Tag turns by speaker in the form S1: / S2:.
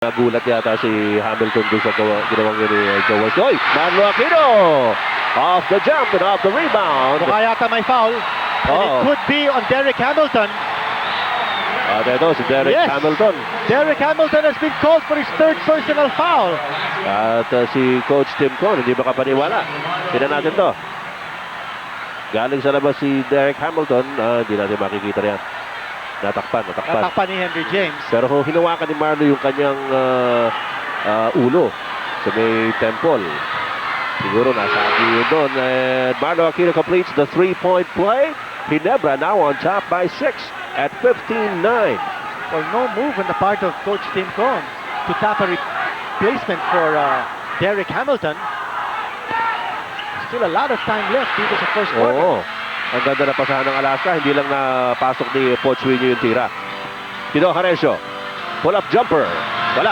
S1: Nagulat yata si Hamilton doon sa ginawang yun ni Joe West. Oy! Manlo Aquino! Off the jump and off the rebound.
S2: Mukha yata may foul. And it could be on Derek Hamilton.
S1: At ito si Derek Hamilton.
S2: Derek Hamilton has been called for his third personal foul.
S1: At si Coach Tim Con, hindi makapaniwala. Tignan natin to. Galing sa labas si Derek Hamilton. Hindi natin makikita riyan. Natakpan.
S2: Natakpan ni Henry James.
S1: Pero kung hinawakan ni Marlo yung kanyang ulo sa may temple, siguro nasa yun doon. And Marlo Aquino completes the three-point play. Ginebra now on top by 6 at 15-9.
S2: Well, no move on the part of Coach Tim Con to tap a replacement for Derek Hamilton. Still a lot of time left dito sa first quarter.
S1: Oo. Ang ganda na pasahan ng Alaska, hindi lang napasok ni Poch Winyo yung tira. Tino Caresio, pull-up jumper.